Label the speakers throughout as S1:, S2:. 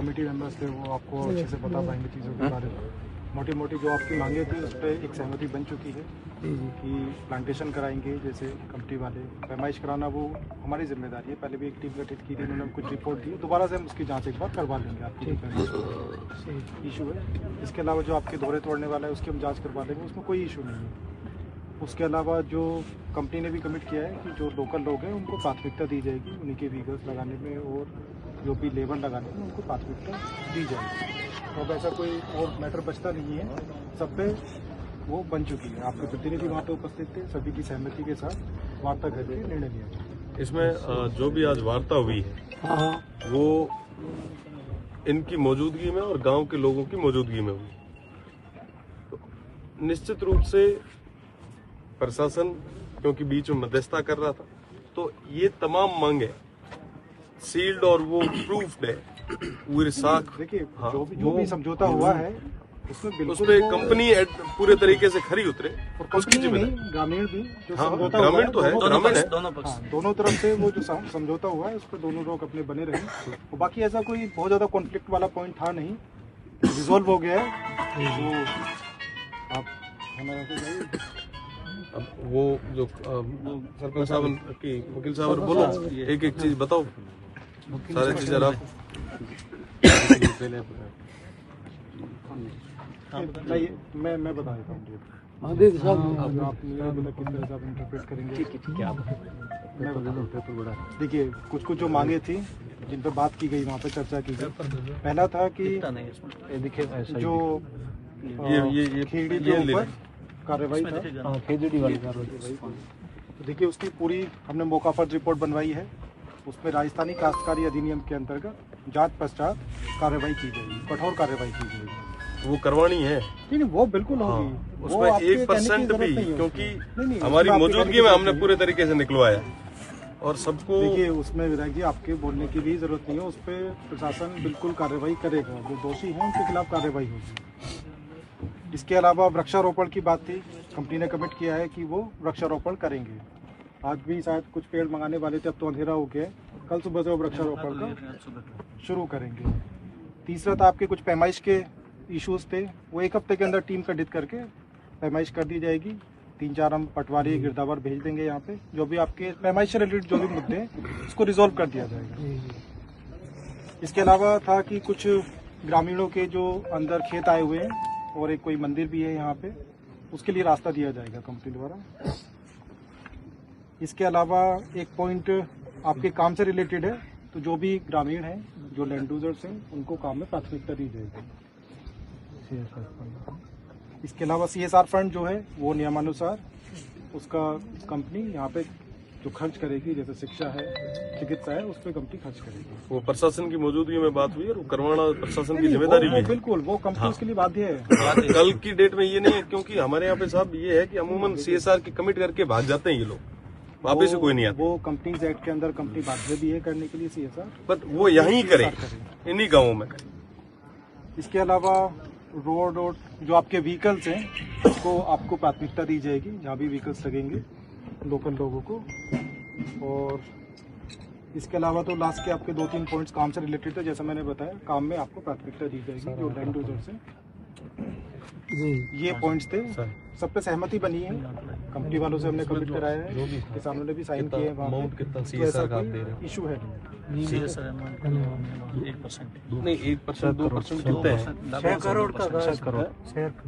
S1: Committee members थे वो आपको अच्छे से बता पाएंगे चीज़ों के बारे में। मोटी मोटी जो आपकी मांगे थी उस पर एक सहमति बन चुकी है कि प्लांटेशन कराएंगे, जैसे कंपनी वाले पैमाइश कराना वो हमारी जिम्मेदारी है। पहले भी एक टीम गठित की थी, उन्होंने कुछ रिपोर्ट दी, दोबारा से हम उसकी जांच एक बार करवा लेंगे। आपकी इशू है, इसके अलावा जो आपके दोहरे तोड़ने वाला है उसकी हम जाँच करवा लेंगे, उसमें कोई इशू नहीं है। उसके अलावा जो कंपनी ने भी कमिट किया है कि जो लोकल लोग हैं उनको प्राथमिकता दी जाएगी, उन्हीं के व्हीकल्स लगाने में और जो भी लेबर लगाने में उनको प्राथमिकता दी जाएगी। तो अब ऐसा कोई और मैटर बचता नहीं है, सब पे वो बन चुकी है। आपके प्रतिनिधि वहाँ पे उपस्थित थे, सभी की सहमति के साथ वार्ता करके निर्णय लिया गया।
S2: इसमें जो भी आज वार्ता हुई है वो इनकी मौजूदगी में और गांव के लोगों की मौजूदगी में हुई। तो निश्चित रूप से प्रशासन क्योंकि बीच में मध्यस्थता कर रहा था, तो ये तमाम मांगे सील्ड और वो प्रूफ्ड है पूरे साख।
S1: देखिए जो भी समझौता हुआ है
S2: उसमें कंपनी पूरे तरीके से खरी उतरे
S1: और उसकी जिम्मेदारी ग्रामीण भी जो समझौता
S2: ग्रामीण तो है, ग्रामीण है,
S1: दोनों तरफ से वो जो समझौता हुआ है उस पर दोनों लोग अपने बने रहे। और बाकी ऐसा कोई बहुत ज्यादा कॉन्फ्लिक्ट वाला पॉइंट था नहीं, रिजॉल्व हो गया है। तो आप हमारा
S2: अब वो जो सरपंच साहब की वकील साहब बोलो, एक एक चीज बताओ, सारी चीजें आप
S1: मैं बता देता हूँ। देखिए कुछ जो मांगे थी जिन पर बात की गई, वहाँ पे चर्चा की गई। पहला था कि जो ये खेड़ी के ऊपर कार्रवाई था, खेजड़ी वाली कार्रवाई। तो देखिए उसकी पूरी हमने मौका पर रिपोर्ट बनवाई है, उसमें राजस्थानी काश्तकारी अधिनियम के अंतर्गत जांच पश्चात कार्रवाई की जाएगी, कठोर कार्रवाई की जाएगी।
S2: वो करवानी है,
S1: नहीं वो बिल्कुल होगी।
S2: उसमें 1% भी, क्योंकि हमारी मौजूदगी में हमने पूरे तरीके से निकलवाया और सबको।
S1: देखिए उसमें विधायक जी आपके बोलने की भी जरूरत नहीं है, उस पर प्रशासन बिल्कुल कार्रवाई करेगा, जो दोषी हैं उनके खिलाफ कार्रवाई होगी। इसके अलावा वृक्षारोपण की बात थी, कंपनी ने कमिट किया है कि वो वृक्षारोपण करेंगे। आज भी शायद कुछ पेड़ मंगाने वाले थे, अब तो अंधेरा हो गया, कल सुबह से वो वृक्षारोपण का शुरू करेंगे। तीसरा था आपके कुछ पैमाइश के इश्यूज थे, वो एक हफ्ते के अंदर टीम गठित करके पैमाइश कर दी जाएगी। 3-4 हम पटवारी गिरदावर भेज देंगे यहाँ पे, जो भी आपके पैमाइश से रिलेटेड जो भी मुद्दे हैं उसको रिजॉल्व कर दिया जाएगा। इसके अलावा था कि कुछ ग्रामीणों के जो अंदर खेत आए हुए हैं और एक कोई मंदिर भी है यहाँ पे, उसके लिए रास्ता दिया जाएगा कंपनी द्वारा। इसके अलावा एक पॉइंट आपके काम से रिलेटेड है, तो जो भी ग्रामीण हैं, जो लैंड यूजर्स हैं, उनको काम में प्राथमिकता दी जाएगी। इसके अलावा CSR फंड जो है वो नियमानुसार उसका कंपनी यहाँ पे जो खर्च करेगी, जैसे शिक्षा है, चिकित्सा है, उस पर कंपनी खर्च करेगी।
S2: वो प्रशासन की मौजूदगी में बात हुई है, वो करवाना प्रशासन की जिम्मेदारी भी है।
S1: बिल्कुल वो कंपनी उसके लिए बाध्य है।
S2: कल की डेट में ये नहीं है, क्योंकि हमारे यहाँ पे साहब ये है कि अमूमन CSR की कमिट करके भाग जाते हैं ये लोग, वापिस से कोई नहीं आता।
S1: वो कंपनीज एक्ट के अंदर कंपनी बाध्य भी है करने के लिए CSR,
S2: बट वो यहीं करे, इन्हीं गाँवों में।
S1: इसके अलावा रोड और जो आपके व्हीकल्स हैं उसको आपको प्राथमिकता दी जाएगी, जहाँ भी व्हीकल्स लगेंगे लोकल लोगों को। और इसके अलावा तो लास्ट के आपके 2-3 पॉइंट्स काम से रिलेटेड थे, जैसा मैंने बताया, काम में आपको प्राथमिकता दी जाएगी जो लैंड यूजर्स हैं। ये पॉइंट्स थे, सब पे सहमति बनी है, कंपनी वालों से हमने कमिट कराया है, किसानों ने भी साइन किए हैं।
S2: अमाउंट कितना CSR का आप दे रहे हैं?
S1: इशू है
S2: नहीं, 1% 2% कितने हैं?
S1: 6 करोड़ का, 6 करोड़।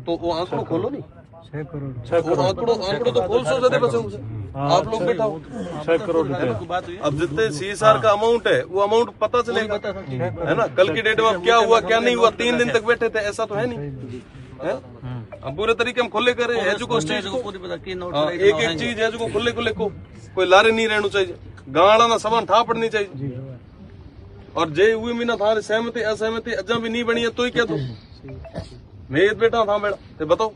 S2: तो वो आंकड़ो खोलो नहीं,
S1: 6 करोड़
S2: आंकड़ो तो खोल सो ज्यादा बचे होंगे। आप लोग बैठा हो
S1: 6 करोड़ रुपए।
S2: अब जितने CSR का अमाउंट है वो अमाउंट पता चलेगा, है ना। कल की डेट में अब क्या हुआ क्या नहीं हुआ, 3 दिन तक बैठे थे, ऐसा तो है नहीं है। हम पूरे तरीके हम खुले करें एजुको स्टेज को, एक एक चीज एजुको खुले खुले को, कोई लारे नहीं रहना चाहिए, गाड़ा ना सामान ठा पड़नी चाहिए। और जे हुए भी ना था सहमति असहमति अजा भी नहीं बनी है तो ही क्या, तो मैं बैठा था मेरा तो बताओ।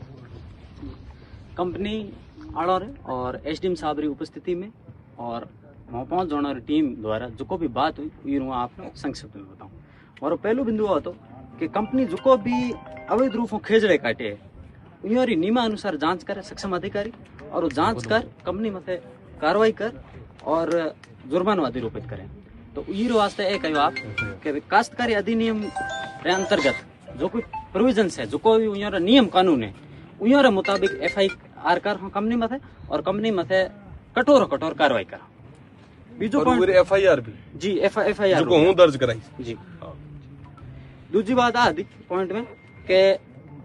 S3: कंपनी आड़ो और SDM साहब री उपस्थिति में और वहाँ 5 जनों की टीम द्वारा जो भी बात हुई ये आपने संक्षिप्त में बताऊँ। और पहलो बिंदु हो तो कि कंपनी जो भी अवैध रूप से खेजड़े काटे है उरी नियमा अनुसार जांच करे सक्षम अधिकारी, और वो जांच कर कंपनी मते कार्रवाई कर और जुर्माना अधिरोपित करें। तो ये वास्ते एक कहो आप कि काश्तकारी अधिनियम रे अंतर्गत जो कोई प्रोविजन्स है, जो कोई उन्होंने नियम कानून है, उन्होंने मुताबिक FIR कर कंपनी मथे और कंपनी मथे कठोर कार्रवाई कर। बीजो पॉइंट
S2: FIR भी
S3: जी FIR
S2: जो हूं दर्ज कराई
S3: जी। दूसरी बात आ दी पॉइंट में कि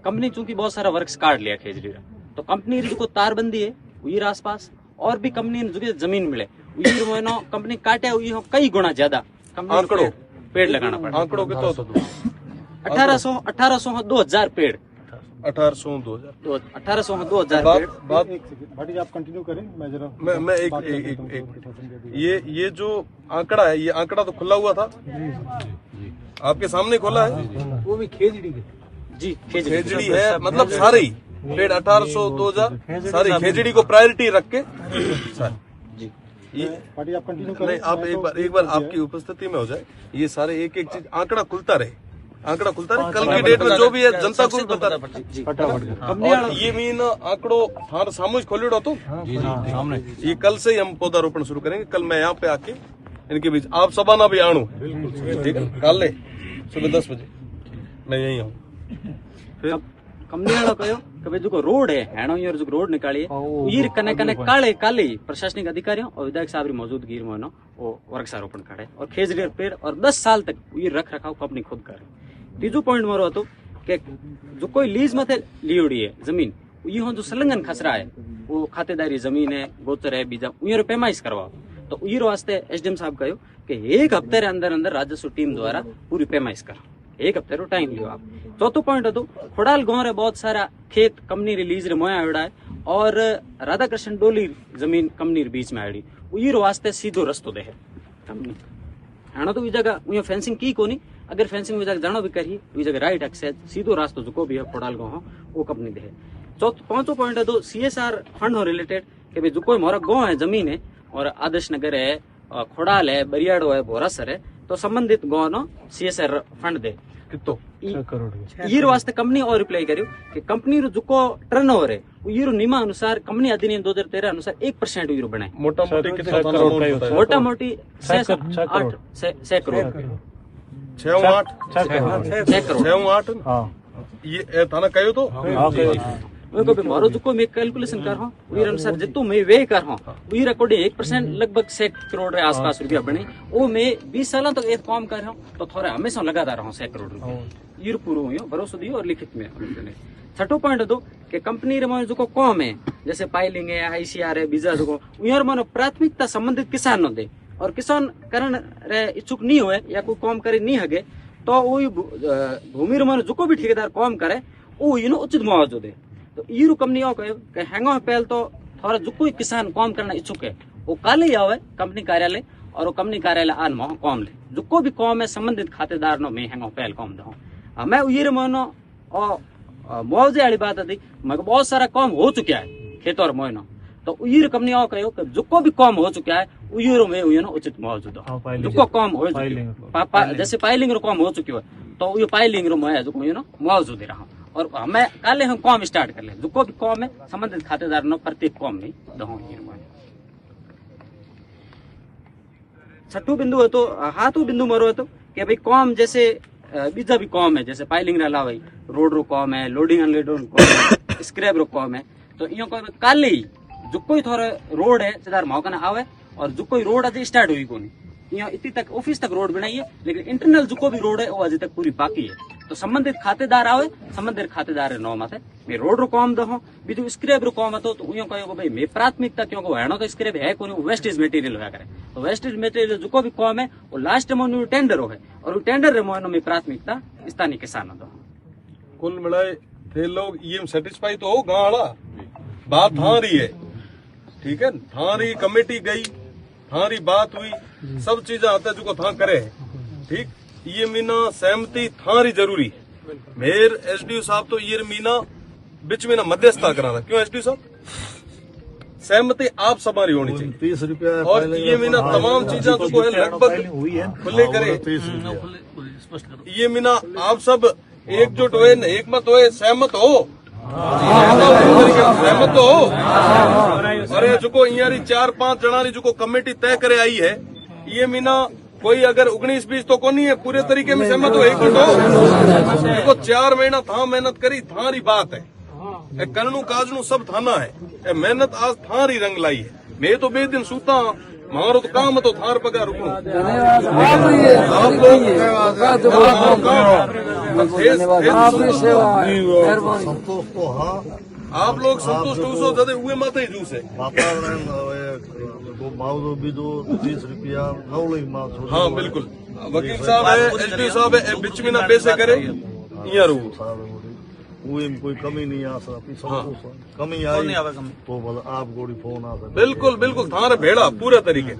S3: कंपनी चूंकि बहुत सारा वर्क्स काट लिया खेजड़ी, तो कंपनी री जो तारबंदी है उयर आसपास और भी कंपनी जो जमीन मिले उयर मोनो कंपनी काटे उयर कई गुना ज्यादा
S2: आंकड़ो
S3: पेड़ लगाना पड़ा।
S2: आंकड़ो कितो तो
S3: 1800 2000 पेड़
S2: 1800 2000
S3: 1800 2000 पेड़।
S2: बात
S1: एक सेकंड भाटी जी, आप कंटिन्यू करें, मैं जरा
S2: मैं एक ये जो आंकड़ा है, ये आंकड़ा तो खुला हुआ था, आपके सामने खोला है,
S1: वो भी खेजड़ी के
S3: जी
S2: खेजड़ी है, मतलब सारे ही पेड़ 1800 2000 सारी खेजड़ी को प्रायोरिटी रख के
S3: जी।
S2: ये
S1: भाटी आप कंटिन्यू
S2: नहीं,
S1: करें।
S2: आप एक बार आपकी उपस्थिति में हो जाए, ये सारे एक एक चीज आंकड़ा खुलता रहे, आंकड़ा खुलता रहे, कल की डेट में जो भी है जनता को भी पता रहे।
S3: जी
S1: फटाफट
S2: और ये मीन आंकड़ो थार सामूहिक खोलिड़ो तो
S1: सामने
S2: ये कल से ही हम पौधारोपण शुरू करेंगे। कल मैं यहाँ पे आके इनके बीच आप सबाना भी आणू, ठीक है, कल सुबह 10 बजे मैं यही आऊँ। फिर
S3: कंपनी वालों कहो कि भाई जो रोड है हेणो ये जो रोड निकाली है कने कने काले काले प्रशासनिक अधिकारियों और विधायक साहब की मौजूदगी में वो वृक्षारोपण करे और खेजड़ी पेड़ और 10 साल तक ये रख रखाव कंपनी खुद करे। तीजो पॉइंट मारो तो कि जो कोई लीज मथे लीवड़ी है जमीन ये जो संलग्न खसरा है वो खातेदारी जमीन है गोचर है बीजा उयर पैमाइश करवाओ, तो उयर वास्ते SDM साहब कहो कि 1 हफ्ते रे अंदर अंदर राजस्व टीम द्वारा पूरी पैमाइश करो, 1 हफ्ते रो टाइम लियो आप। चौथो पॉइंट है तो खोडाल गांव रे बहुत सारा खेत कंपनी रिलीज रे मोया आड़ा है और राधा कृष्ण डोली जमीन कंपनी रे बीच में आड़ी उयर वास्ते सीधो रस्तो दे है कंपनी हाणो तो ई जगह उयो फेंसिंग की कोनी, अगर फेंसिंग में जगह जानो भी करी ई जगह राइट एक्सेस सीधो रास्तो जो भी है खोडाल गांव वो कंपनी दे है। पांचों पॉइंट है तो CSR फंड हो रिलेटेड कि भाई जो कोई मोरा गांव है जमीन है और आदर्श नगर है, खोडाल है, बरियाड़ो है, बोरासर है, तो संबंधित गांव नो CSR फंड दे
S2: कितो
S3: ये वास्ते कंपनी और रिप्लाई करियो कि कंपनी रो जुको टर्नओवर है ये नियम अनुसार कंपनी अधिनियम 2013 अनुसार 1% यूरो बनाए,
S2: मोटा मोटी कितना करोड़,
S3: मोटा मोटी 6 करोड़ 6
S2: 8 ये थाना कहो तो
S3: उनको भी मारो जुको मैं कैलकुलेशन कर रहा हूँ उयर अनुसार जितो मैं वे कर रहा हूँ उयर अकॉर्डिंग 1% लगभग 6 करोड़ रे आसपास रुपया बने वो मैं 20 साल तक एक काम कर रहा हूँ तो थोड़ा हमेशा लगाता रहा हूँ 6 करोड़ रुपया ये पूरा हुई भरोसा दियो और लिखित में। छठो पॉइंट दो कि कंपनी रे जो काम है जैसे पाइलिंग है ICR है बीजा जो उयर मानो प्राथमिकता संबंधित किसान न दे और किसान करण रे इच्छुक नहीं हुए या कोई काम करे नहीं हगे तो वो भूमि रे मानो जो भी ठेकेदार काम करे वो यू उचित मुआवजो दे। तो ये कंपनी कहो कि हैंगो पहल तो थोड़ा जो कोई किसान काम करना इच्छुक है वो कल ही आवे कंपनी कार्यालय और वो कंपनी कार्यालय आन मह काम ले जो भी काम है संबंधित खातेदार नो मैं हैंगो पहल काम दो। मैं ये महीनो मुआवजे वाली बात थी मगर बहुत सारा काम हो चुका है खेत और महीनो तो ये कंपनी कहो कि जो भी काम हो चुका है उयर में उचित मुआवजो दो जो काम हो जैसे पाइलिंग रो काम हो चुकी है तो ये पाइलिंग रो मैं जो मुआवजो दे रहा हूँ और हमें कल हम काम स्टार्ट कर ले जो भी काम है संबंधित खातेदार नो प्रत्येक काम में दो। छठो बिंदु है तो हाथों बिंदु मरो है तो कि भाई काम जैसे बीजा भी काम है जैसे पाइलिंग रे अलावा रोड रो काम है, लोडिंग अनलोडिंग काम है, स्क्रैप रो काम है, तो यो को कल ही जो कोई थोड़ा रोड है सीधा मौका ना आवे और जो कोई रोड अभी स्टार्ट हुई कोनी यहाँ इतनी तक ऑफिस तक रोड बनाई है लेकिन इंटरनल जो भी रोड है वो अभी तक पूरी बाकी है तो संबंधित खातेदार आवे संबंधित खातेदार नो माथे मैं रोड रो काम दो बीजू स्क्रैप रो काम तो उयो कहो भाई मैं प्राथमिकता क्यों को हेणो तो स्क्रैप है कोनी वेस्टेज मटेरियल होया करे तो वेस्टेज मटेरियल जो भी काम है वो लास्ट में टेंडर हो है और टेंडर रे में प्राथमिकता स्थानीय किसानों दो।
S2: कुल मिलाए थे लोग ये सेटिस्फाई तो हो गाड़ा बात थारी है, ठीक है, थारी कमेटी गई थारी बात हुई सब चीजें आता जो था करे, ठीक, ये मीना सहमति थारी जरूरी है। मेयर SDO साहब तो ये मीना बिच में ना मध्यस्थता करा था, क्यों SDO साहब सहमति आप हमारी होनी चाहिए
S4: 30 रुपया
S2: और ये मीना तमाम चीजें जो है लगभग खुले करे, ये मीना आप सब एकजुट हुए एक मत हुए सहमत हो सहमत हो अरे जो 4-5 जना जो कमेटी तय करे आई है ये मीना कोई अगर 19-20 तो कोनी है पूरे तरीके में सहमत हो एक तो देखो 4 महीना था मेहनत करी थारी बात है ए करणु काजनु सब थाना है ए मेहनत आज थारी रंग लाई है मैं तो बे दिन सूता मारो तो काम तो थार पगार रुको आप लोग संतुष्ट हो जदे हुए मत ही जूस है हाँ बिल्कुल वकील साहब है एसडी साहब है बिच में ना पैसे करे यहाँ रू
S4: कोई कमी नहीं आ सकती कमी आई तो आप गोड़ी फोन आ सकता
S2: बिल्कुल बिल्कुल थारे भेड़ा पूरे तरीके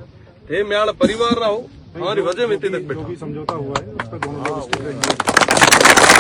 S2: थे म्याल परिवार रहो हमारी वजह में इतने तक बैठा
S1: समझौता हुआ है उस पर दोनों लोग स्थिर रहेंगे।